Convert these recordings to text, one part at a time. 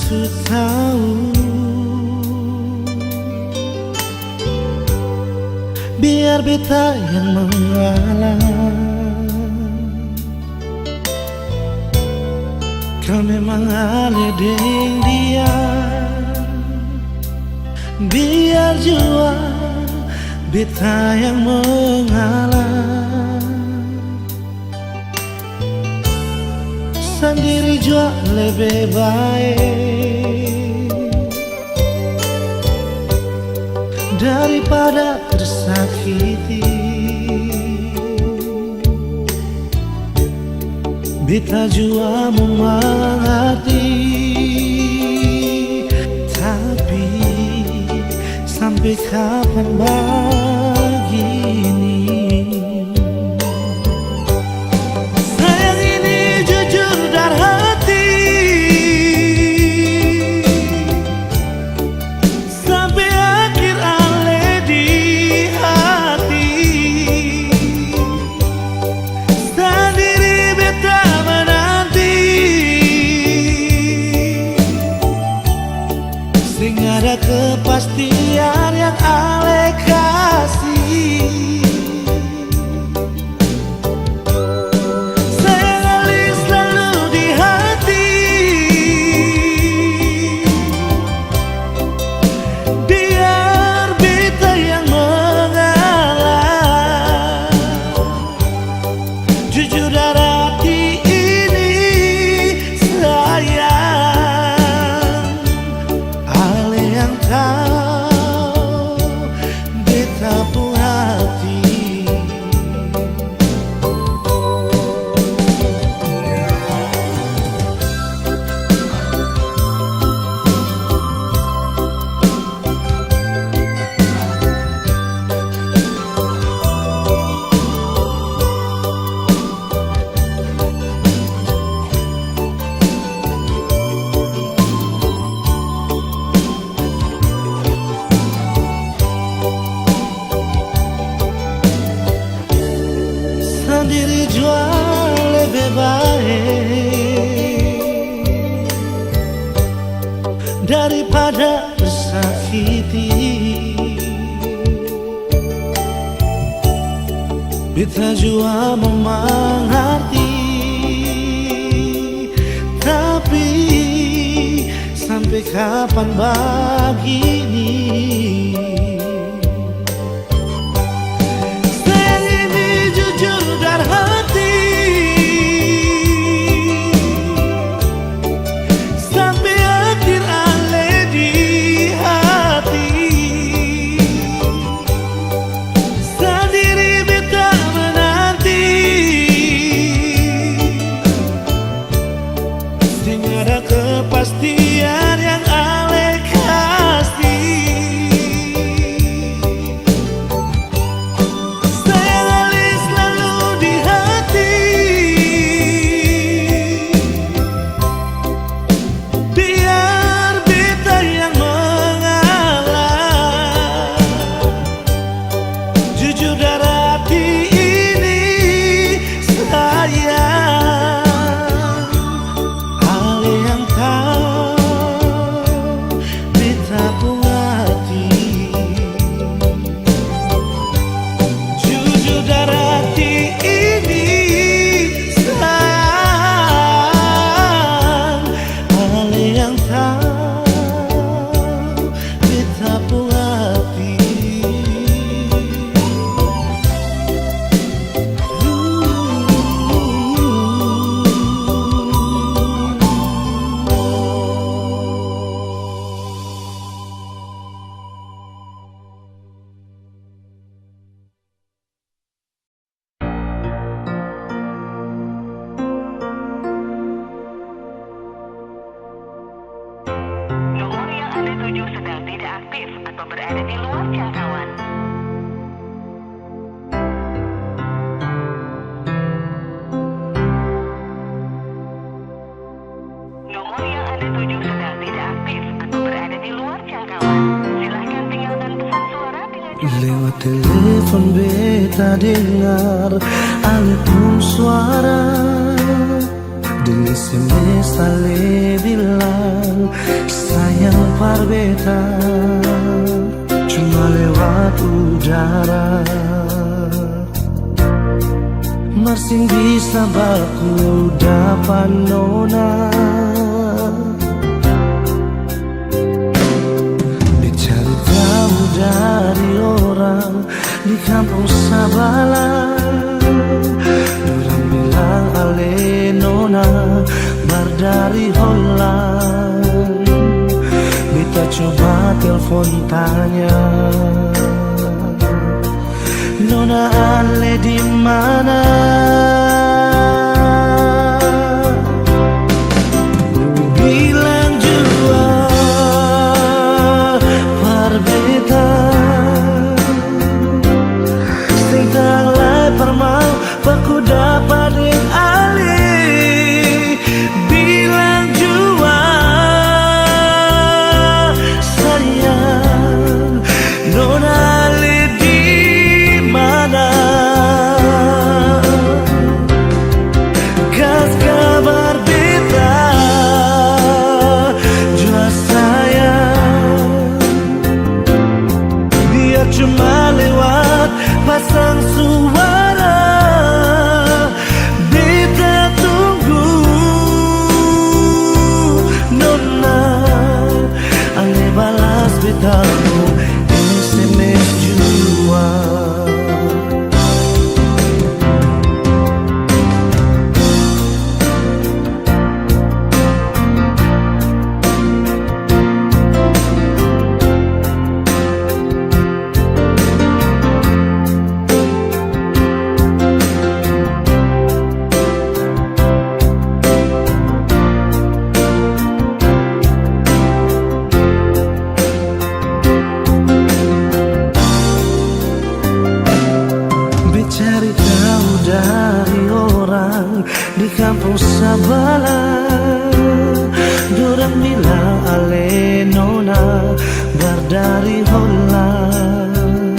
maksud tahu, biar beta yang mengalah. Kau memang aledeng dia, biar jua beta yang mengalah. Sendiri jua lebih baik daripada tersakiti. Beta jua mengerti, tapi sampai kapan begini? Sayang ini jujur dari hati, sampai akhir ale di hati. Sendiri beta menanti, sing ada kepastian yang ale kasih. Sayang ale selalu di hati, biar beta yang mengalah. Jujur dari hati ini sayang, ale yang tahu beta pun hati. Sendiri jua lebih baik daripada tersakiti. Beta jua mengerti, tapi sampai kapan begini? Ada kepastian yang ale kasih. Sayang ale selalu di hati, biar beta yang mengalah. Jujur dari hati ini sayang, yang tahu beta pun hati. Jujur dari hati ini sayang, ale yang tahu beta pun hati. Nomor yang Anda tuju sedang tidak aktif atau berada di luar jangkauan. Nomor yang Anda tuju sedang tidak aktif atau berada di luar jangkauan. Silahkan tinggalkan pesan suara dengan Lewat telepon beta dengar ale pun suara Di semestale bilang sayang parbeta cuma lewat udara. Masih bisa baku dapat nona. Dicari tahu dari orang di kampung Sabala. Orang bilang ale nona bar dari Holland. Kita coba telepon tanya, nona ale di mana? Bilang jua parbeta sing tanglai permau baku dapat yang ali. Bilang jua sayang nona ale di mana? Gas kabar beta jua sayang, dia cuma lewat pasang suara. Beta tunggu nona ale balas betamu SMS jua. Cari tahu dari orang di kampung Sabala. Dorang bilang ale nona bar dari Holland.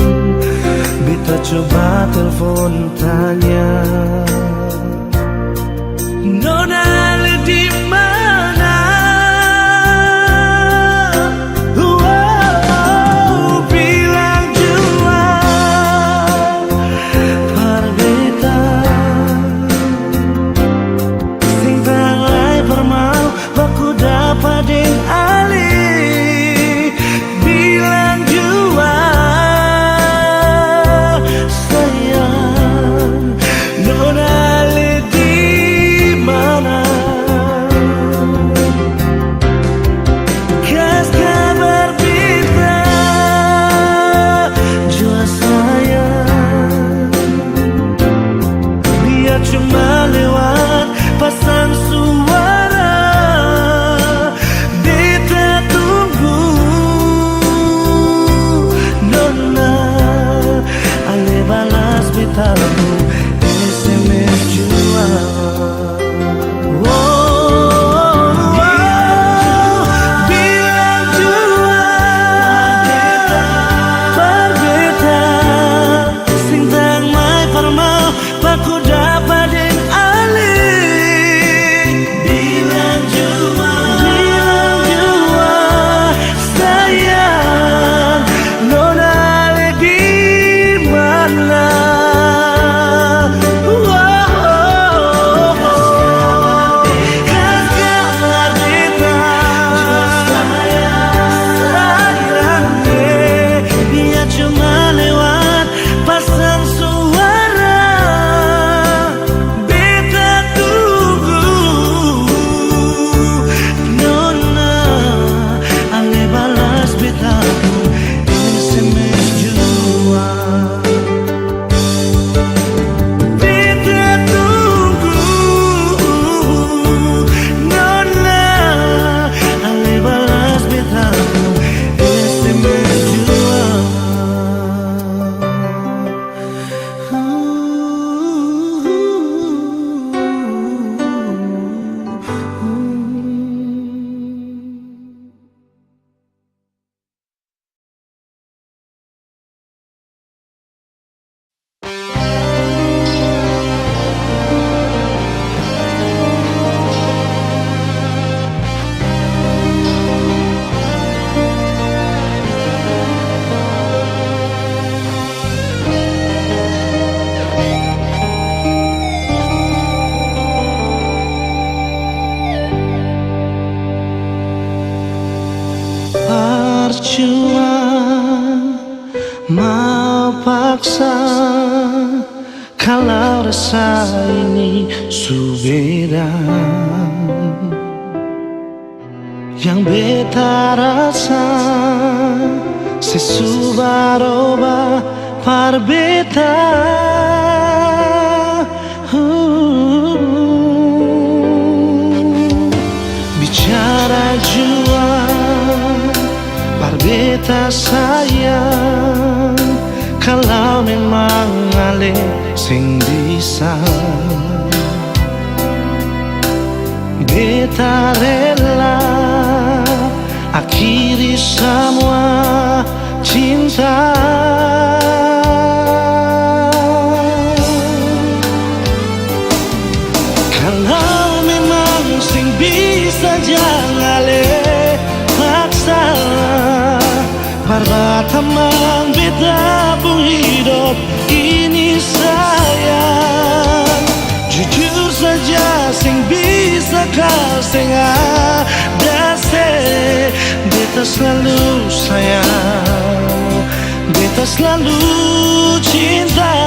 Beta coba telepon tanya, nona ale di mana? Bilang jua parbeta sing tanglai permau baku dapat deng ali. Bilang jua sayang nona cuma mau paksa, kalau rasa ini subeda. Yang beta rasa sesubaroba par beta. Bicara jua par beta sayang, kalau memang ale sing bisa, beta rela akhiri semua cinta. Kalau memang sing bisa jangan le paksa, parbatamang beta pun hidup ini sayang. Jujur saja sing bisa kau sing ada se, beta selalu sayang, beta selalu cinta.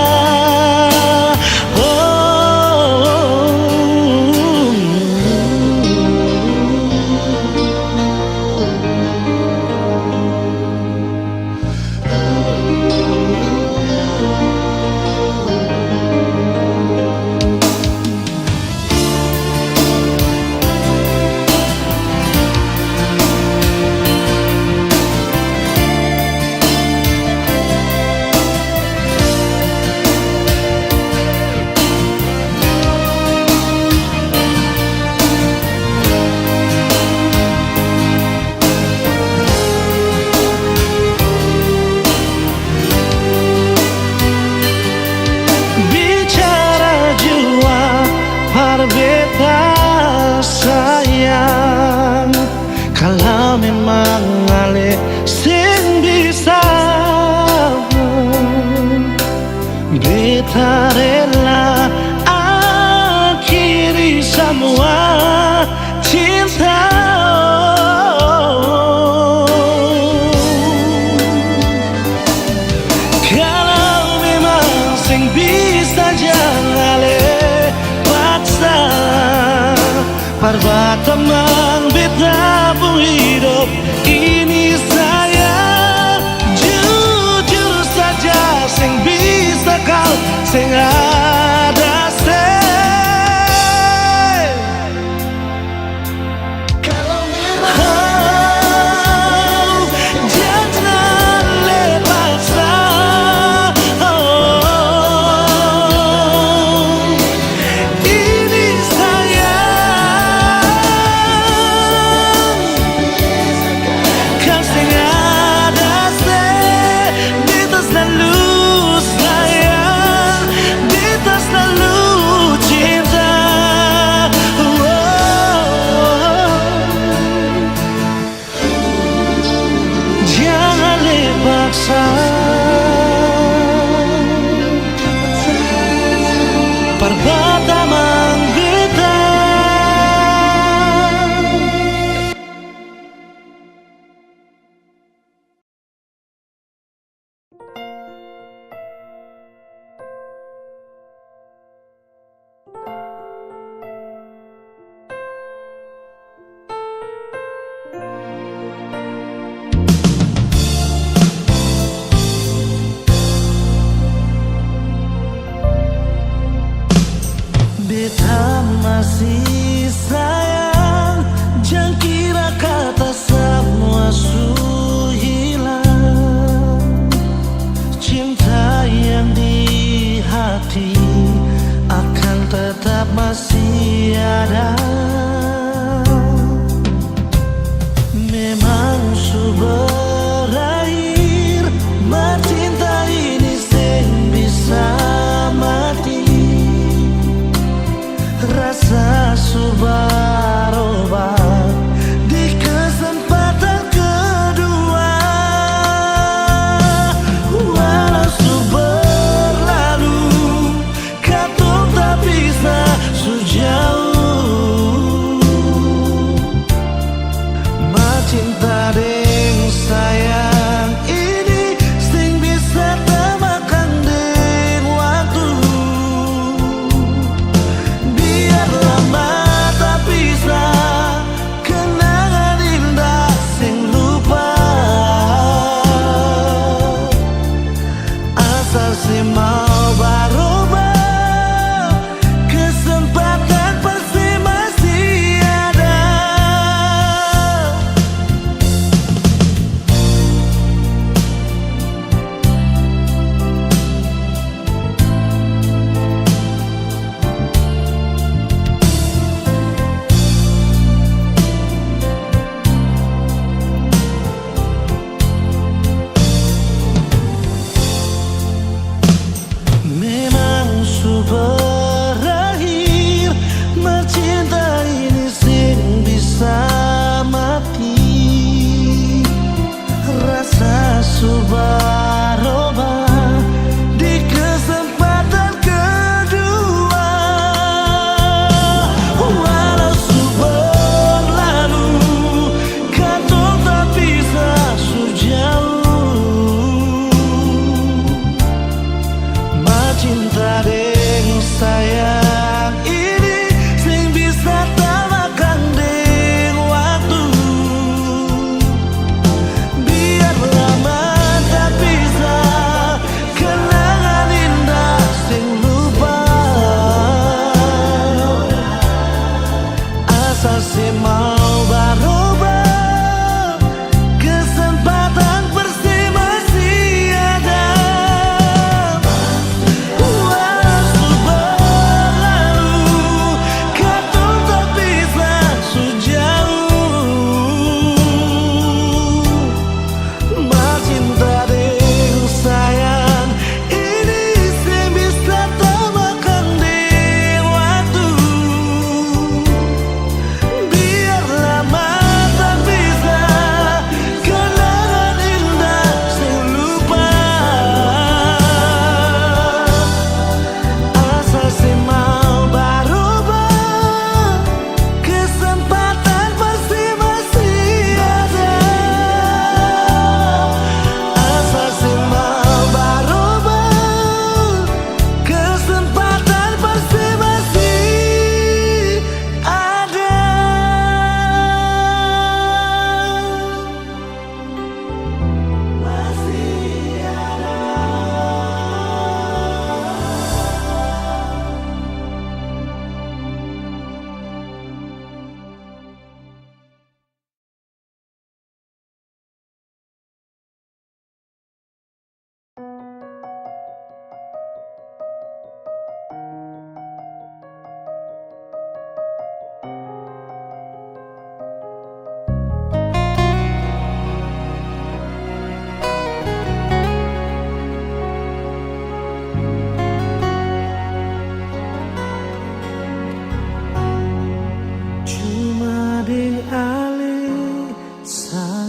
Beta sayang, kalau memang ale sing bisa, beta rela akhiri semua cinta. Kalau memang sing bisa jangan ale paksa, parbatamang beta pun hidup ini sayang. Jujur saja sing bisa kau sing ada se. Oh, jangan le paksa. Ini sayang, kau sing ada se, beta selalu sayang, beta selalu cinta. Jangan le paksa, parbatamang beta.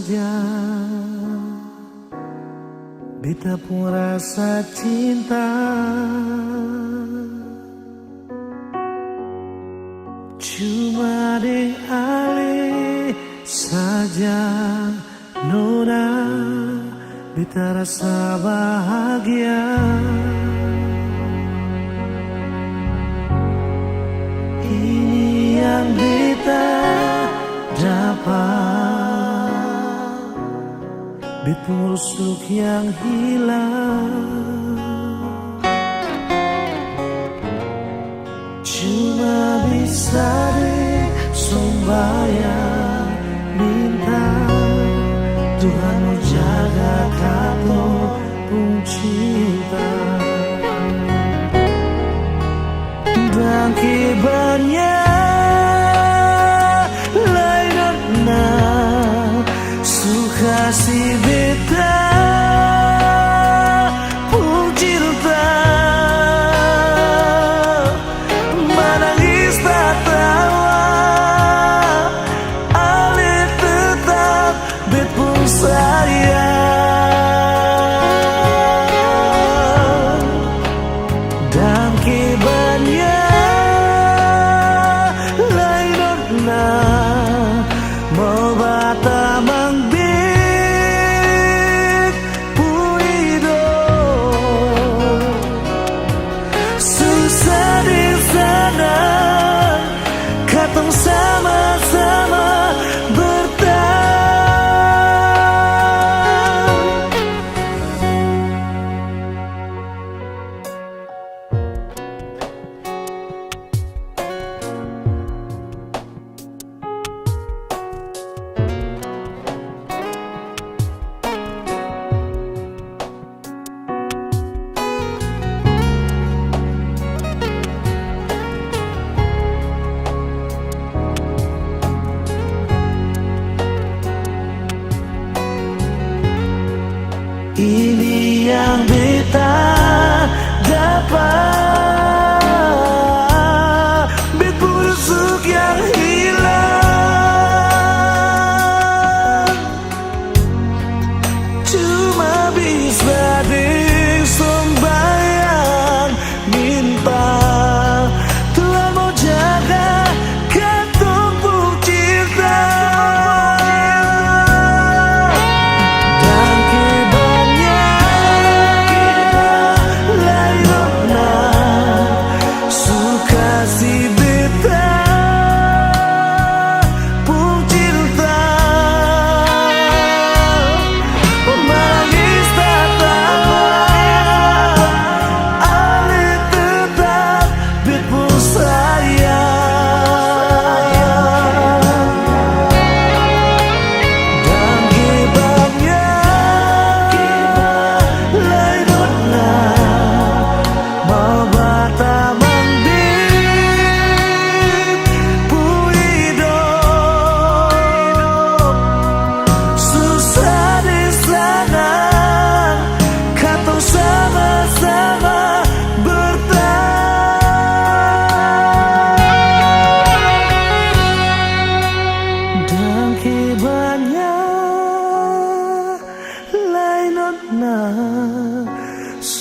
saja beta pun rasa cinta. Cuma deng ale saja nona beta rasa bahagia. Ini yang beta dapat, beta rusuk yang hilang. Cuma bisa deh sembahyang minta Tuhan mau jaga kamu pun cinta. Dan kibarnya lain na suka si beta pun cinta. Menangis tak tawa ale tetap bet pun sayang. Dan kibarnya mau bata mangbit puido susah di sana katong sama-sama bertahan. Ini yang beta dapat, bet busuk yang hilang. Cuma bisa deng sembahyang minta Tuhan mau jaga katong pun cinta.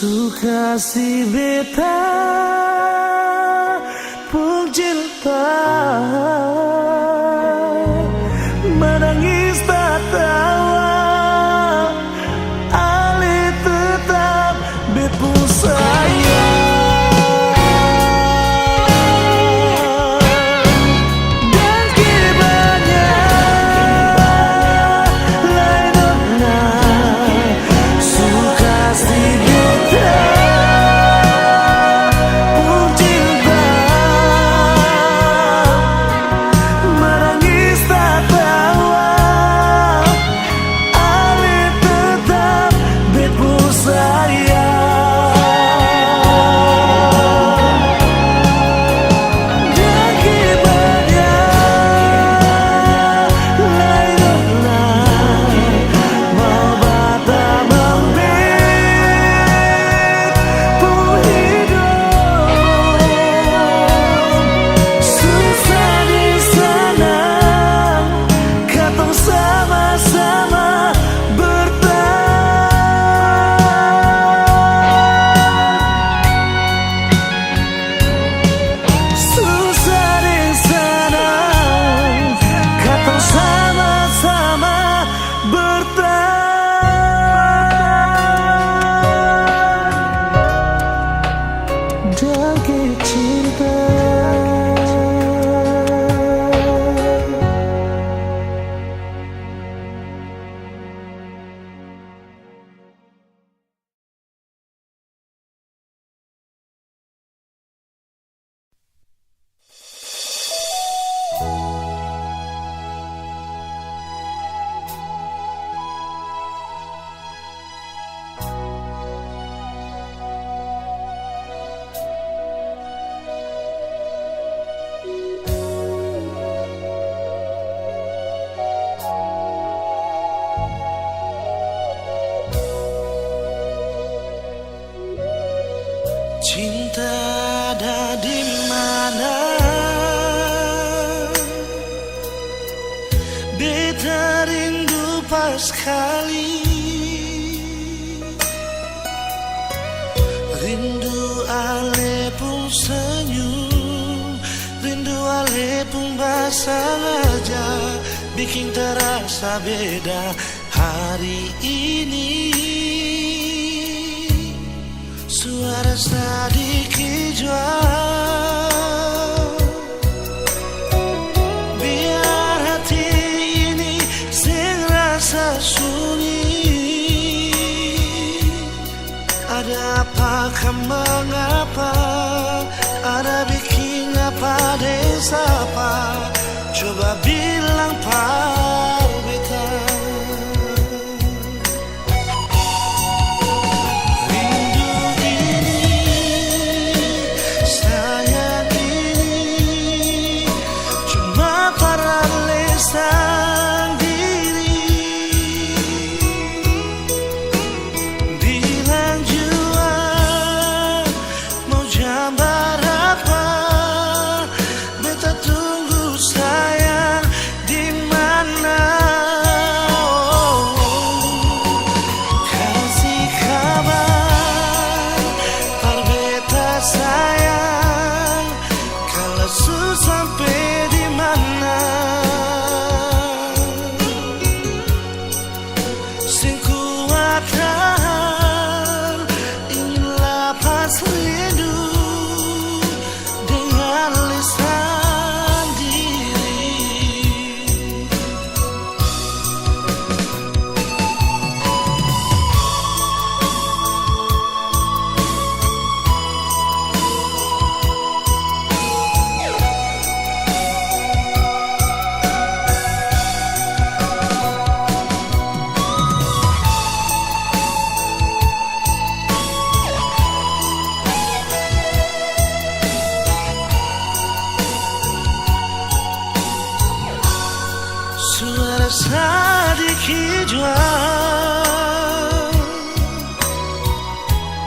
Suka si beta pun cinta. Menangis tak tawa ale tetap bet pun sayang. Dan kibarnya lain na suka si beta sekali. Rindu ale pun senyum, rindu ale pun basah aja, bikin terasa beda hari ini. Suara sedikit jual, biar hati ini serasa sunyi. Ada apakah mengapa, ada bikin apa desa apa, coba bilang par beta. Rindu ini, sayang ini, cuma para lesan diri. Bilang jua mau jam berapa, beta tunggu sayang di mana. Kasih kabar par beta sayang, kalau su sampai di mana. Sing kuat tahan, ingin lepas rindu dengan lisan diri. Suara sedikit jual,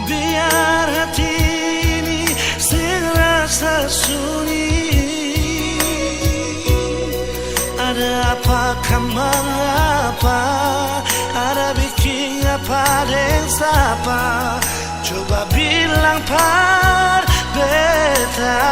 biar hati ini serasa sunyi. Ada apakah mengapa, ada bikin apa desa apa, coba bilang par beta.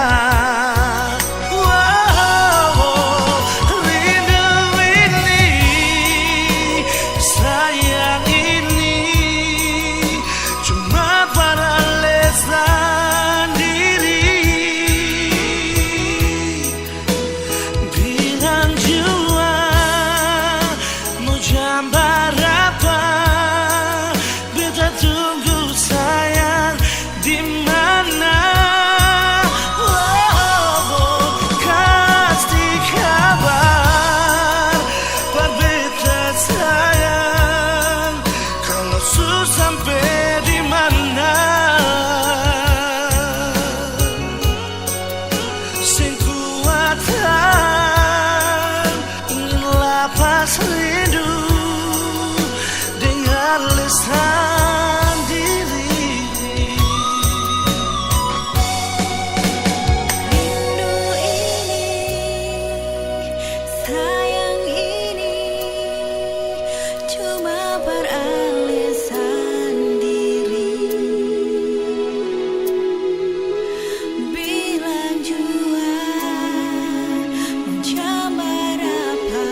Sampai di mana, sing kuat tahan, ingin lepas rindu dengan lisan diri. Rindu ini, sayang ini, cuma beralasan diri. Bilang jua mau jam berapa,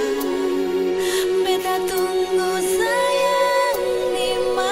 beta tunggu sayang di mana.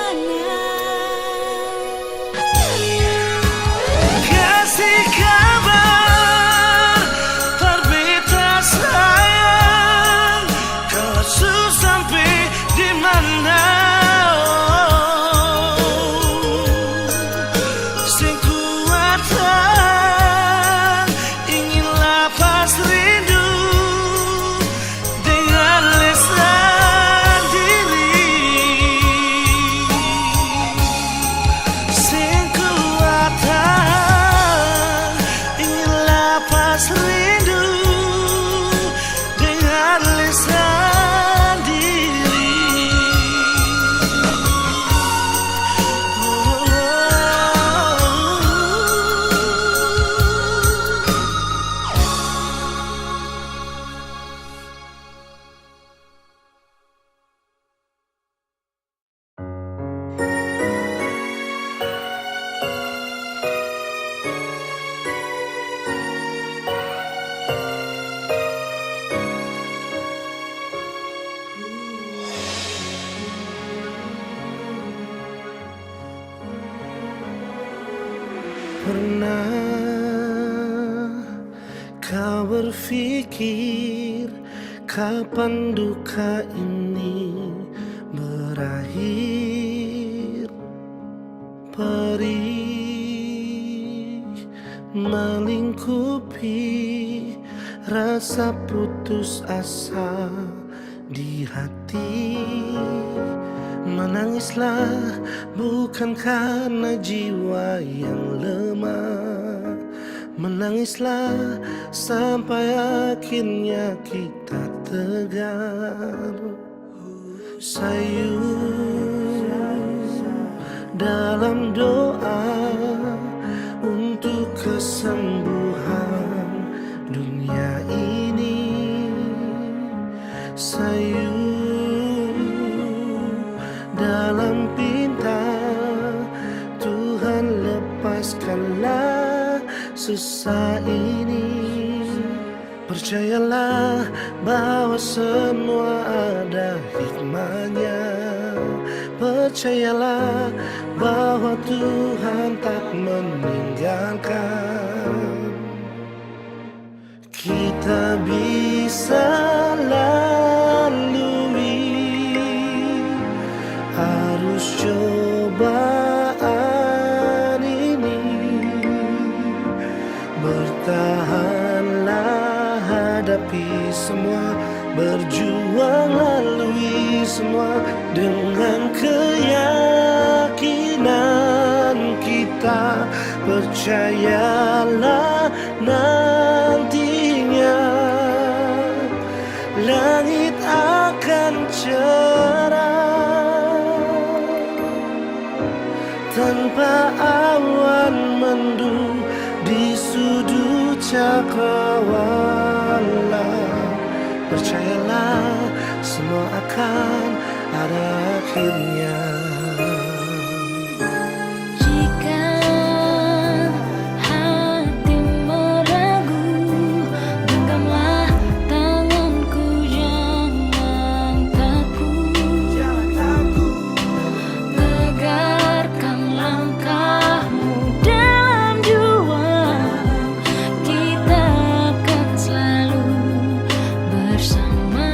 Pernah kau berpikir kapan duka ini berakhir? Perih melingkupi rasa putus asa di hati. Menangislah bukan karena jiwa yang lemah. Menangislah sampai akhirnya kita tegar. Sayu dalam doa untuk kesembuhan dunia ini. Sayu dalam pinta Tuhan, lepaskanlah susah ini. Percayalah bahwa semua ada hikmahnya. Percayalah bahwa Tuhan tak meninggalkan. Kita bisa lalui arus cobaan ini. Bertahanlah, hadapi semua, berjuang lalui semua dengan keyakinan kita. Percayalah nantinya langit akan cerah tanpa awan mendung di sudut cakrawala. Percayalah semua akan ada akhirnya. Jika hatimu ragu, genggamlah tanganku, jangan takut. Tegakkan langkahmu dalam juang, kita akan selalu bersama.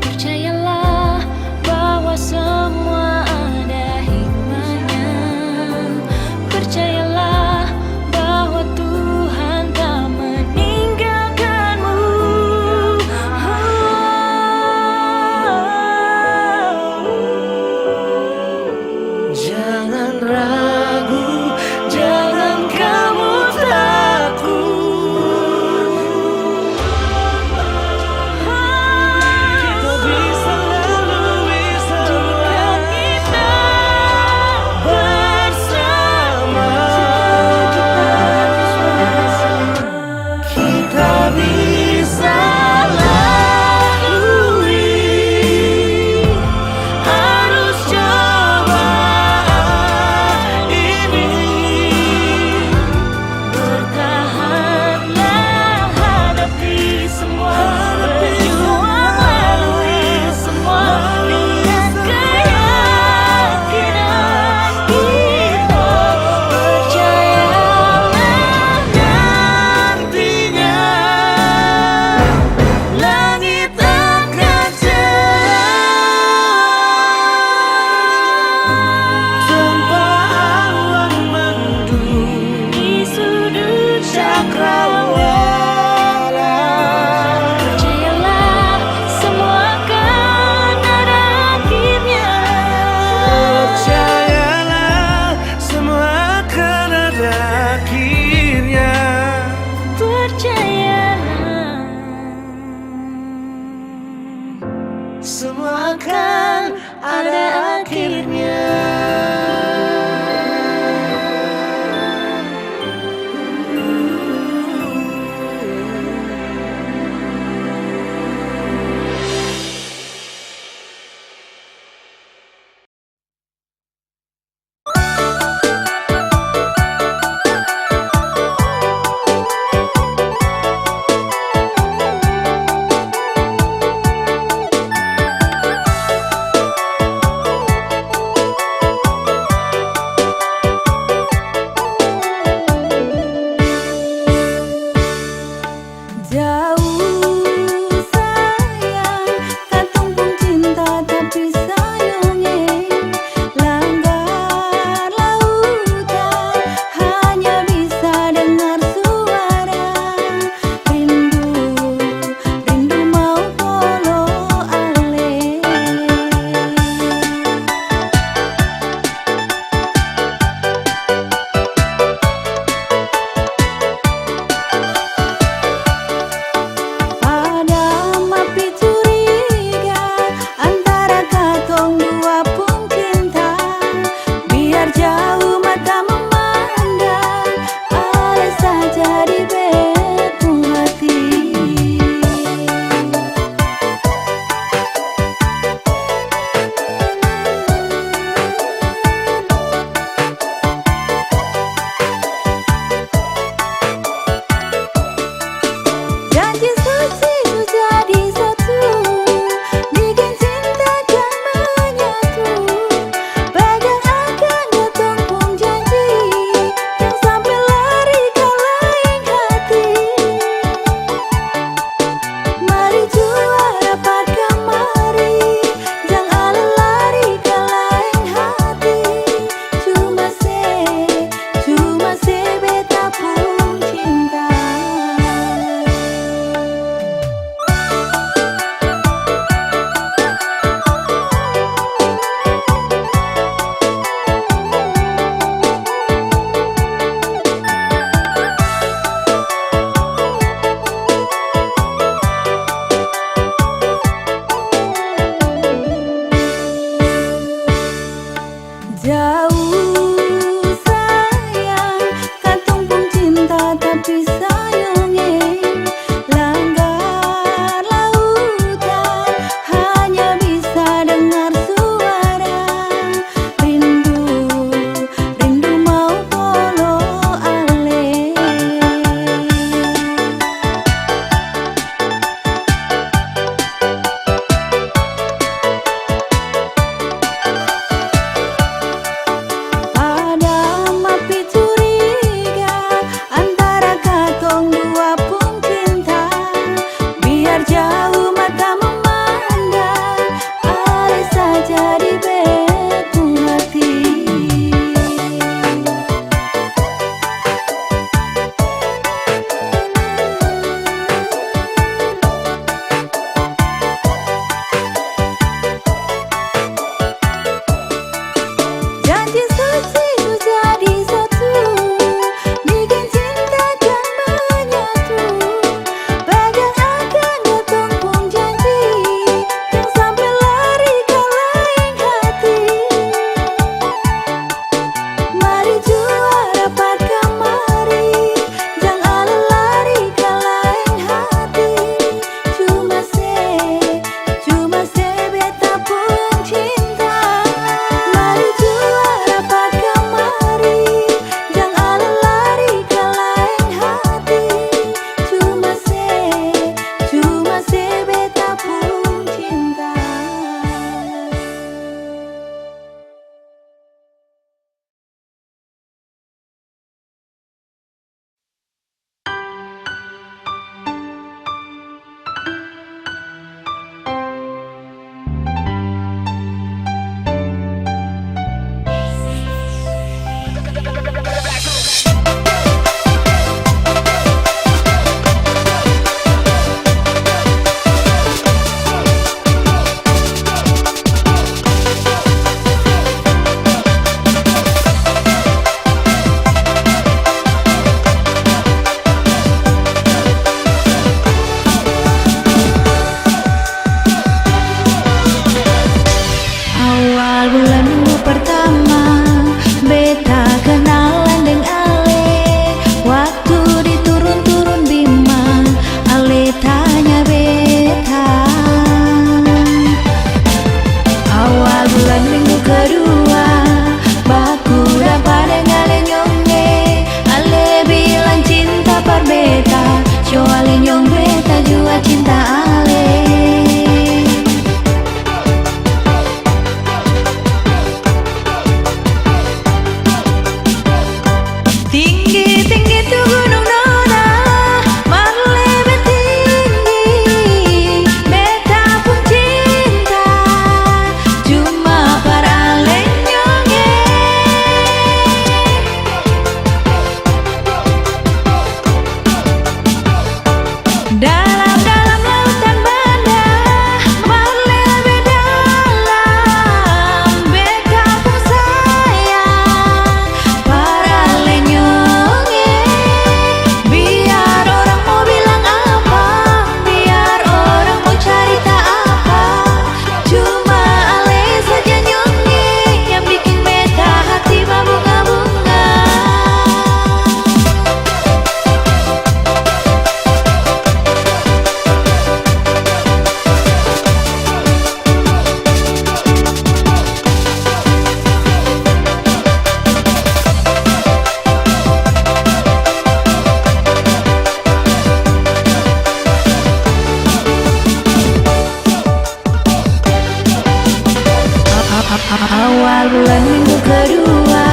Percayalah bahwa semua ada hikmahnya. Percayalah bahwa Tuhan tak meninggalkanmu. Jangan ragu, jangan kamu takut. Kita bisa lalui semua Kita bersama. Kita bisa lalui arus cobaan ini. bertahanlah, hadapi semua, berjuang lalui semua dengan keyakinan kita. Percayalah Nantinya langit akan cerah tanpa awan mendung di sudut cakrawala. Percayalah semua akan ada akhirnya. Percayalah semua akan ada akhirnya. Percayalah Semua akan ada akhirnya. Jauh sayang, katong pun cinta tapi sayangnya langgar lautan, hanya bisa dengar suara rindu, rindu mau polo ale. Ada mapi curiga antara katong dua pun cinta, biar jauh mata memandang, ale saja di betung hati. Janji suci ku jadi satu, bikin cinta kan menyatu. Pegang akan katong pun janji, yang sampai lari ke lain hati. Mari jua rapat kamari, jangan lari ke lain hati. Cuma se beta pun cinta. Mari jua rapat kamari, jangan lari ke lain hati. Cuma se beta pun cinta. Awal bulan minggu pertama, beta kenalan deng ale. Waktu diturun-turun Bima, ale tanya beta. Awal bulan minggu kedua, baku dapat deng ale nyonge. Ale bilang cinta par beta, so ale nyong beta jua cinta ale. Tinggi-tinggi tu gunung Nona, marlebe tinggi, beta pun cinta, cuma para lenyonge. Dalam-dalam lautan banda, marlebe dalam, beta pun sayang, para lenyonge. Biar orang mau bilang apa, biar orang mau cerita apa, cuma ale saja nyonge yang bikin beta hati berbunga-bunga. Awal bulan minggu kedua,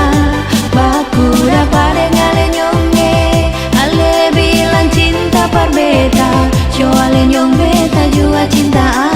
baku dapat deng ale nyonge. Ale bilang cinta par beta, so ale nyong beta jua cinta